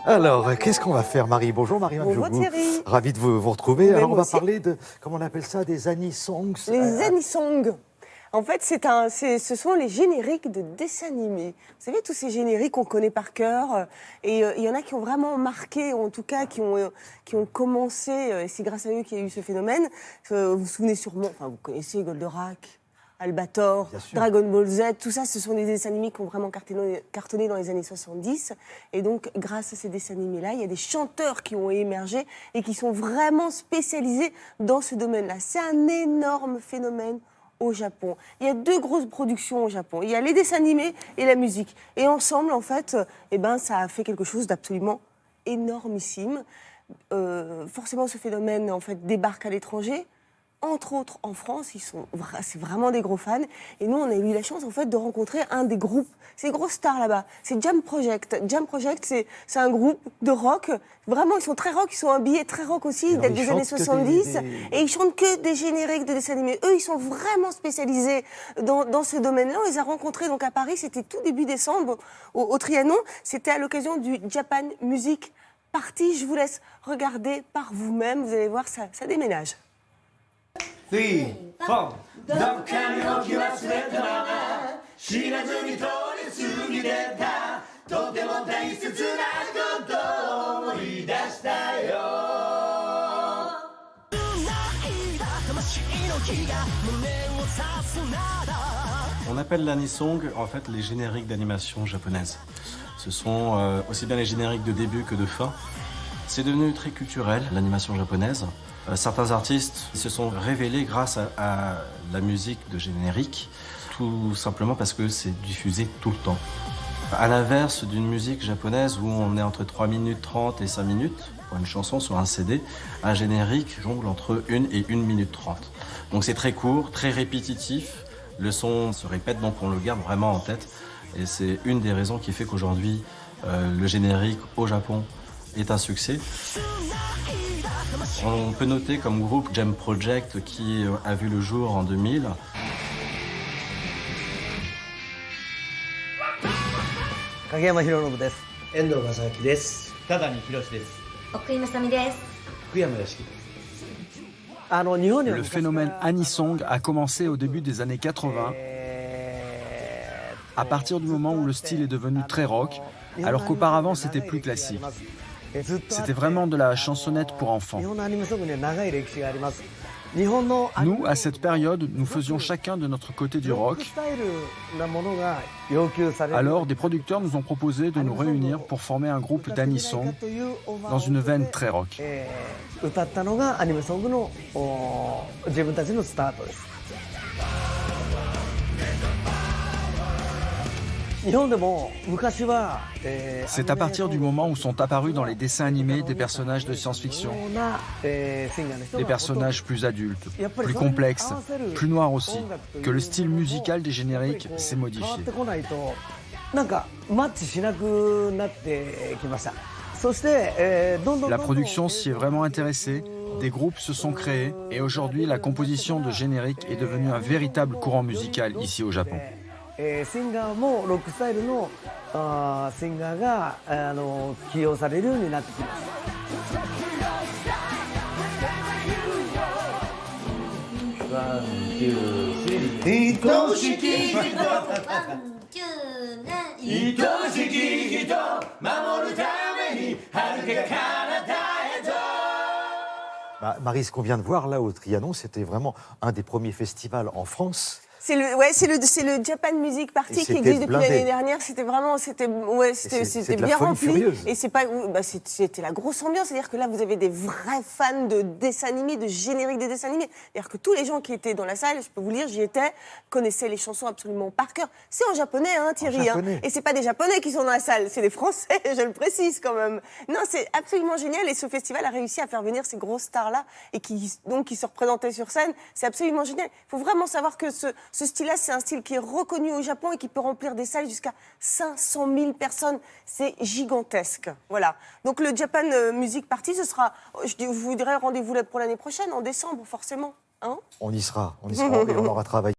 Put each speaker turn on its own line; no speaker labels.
Alors, qu'est-ce qu'on va faire, Marie? Bonjour, Marie.
Bonjour Thierry.
Ravi de vous retrouver. Alors, on va
aussi.
parler de, comment on appelle ça, des anisongs.
Les anisongs. En fait, ce sont les génériques de dessins animés. Vous savez, tous ces génériques qu'on connaît par cœur. Et il y en a qui ont vraiment marqué, ou en tout cas qui ont commencé, et c'est grâce à eux qu'il y a eu ce phénomène. Vous vous souvenez sûrement, enfin vous connaissez Goldorak, Albator, Dragon Ball Z, tout ça, ce sont des dessins animés qui ont vraiment cartonné dans les années 70. Et donc, grâce à ces dessins animés-là, il y a des chanteurs qui ont émergé et qui sont vraiment spécialisés dans ce domaine-là. C'est un énorme phénomène au Japon. Il y a deux grosses productions au Japon. Il y a les dessins animés et la musique. Et ensemble, en fait, ça a fait quelque chose d'absolument énormissime. Forcément, ce phénomène, en fait, débarque à l'étranger. Entre autres, en France, c'est vraiment des gros fans. Et nous, on a eu la chance, en fait, de rencontrer un des groupes. C'est des grosses stars là-bas. C'est Jam Project. Jam Project, c'est un groupe de rock. Vraiment, ils sont très rock. Ils sont habillés très rock aussi, ils datent des années 70. Et ils chantent que des génériques de dessins animés. Eux, ils sont vraiment spécialisés dans ce domaine-là. On les a rencontrés donc à Paris. C'était tout début décembre, au Trianon. C'était à l'occasion du Japan Music Party. Je vous laisse regarder par vous-même. Vous allez voir, ça déménage.
3、4どっかに置き忘れたまま知らずに通り過ぎてたとても大切なことを思い出したよ
On appelle l'anisong en fait les génériques d'animation japonaise. Ce sont aussi bien les génériques de début que de fin. C'est devenu très culturel, l'animation japonaise. Certains artistes se sont révélés grâce à la musique de générique, tout simplement parce que c'est diffusé tout le temps. À l'inverse d'une musique japonaise où on est entre 3 minutes 30 et 5 minutes, pour une chanson sur un CD, un générique jongle entre 1 et 1 minute 30. Donc c'est très court, très répétitif, le son se répète, donc on le garde vraiment en tête. Et c'est une des raisons qui fait qu'aujourd'hui, le générique au Japon est un succès. On peut noter comme groupe Jam Project qui a vu le jour en 2000.
Kageyama Hironobu desu.
Endo Masaki desu.
Tadani Hiroshi desu.
Okui Masami desu.
Fukuyama Yoshiki desu.
Le phénomène anisong a commencé au début des années 80, à partir du moment où le style est devenu très rock, alors qu'auparavant c'était plus classique. C'était vraiment de la chansonnette pour enfants. Nous, à cette période, nous faisions chacun de notre côté du rock. Alors, des producteurs nous ont proposé de nous réunir pour former un groupe d'anisong dans une veine très rock. C'est à partir du moment où sont apparus dans les dessins animés des personnages de science-fiction, des personnages plus adultes, plus complexes, plus noirs aussi, que le style musical des génériques s'est modifié. La production s'y est vraiment intéressée, des groupes se sont créés et aujourd'hui la composition de génériques est devenue un véritable courant musical ici au Japon.
シンガーもロックスタイルのシンガーが起用されるようになってきます。
愛しき人愛しき人守るために遥か彼方へと
Marie, ce qu'on vient de voir là au Trianon, c'était vraiment un des premiers festivals en France.
C'est le Japan Music Party qui existe depuis l'année dernière. C'était bien rempli. Et c'était la grosse ambiance. C'est-à-dire que là, vous avez des vrais fans de dessins animés, de génériques des dessins animés. C'est-à-dire que tous les gens qui étaient dans la salle, je peux vous le dire, j'y étais, connaissaient les chansons absolument par cœur. C'est en japonais, hein, Thierry. Et c'est pas des Japonais qui sont dans la salle, c'est des Français, je le précise quand même. Non, c'est absolument génial. Et ce festival a réussi à faire venir ces grosses stars-là et qui se représentaient sur scène. C'est absolument génial. Il faut vraiment savoir que ce style-là, c'est un style qui est reconnu au Japon et qui peut remplir des salles jusqu'à 500 000 personnes. C'est gigantesque. Voilà. Donc le Japan Music Party, ce sera, je vous dirais, rendez-vous pour l'année prochaine, en décembre, forcément. Hein ?
On y sera et on aura travaillé.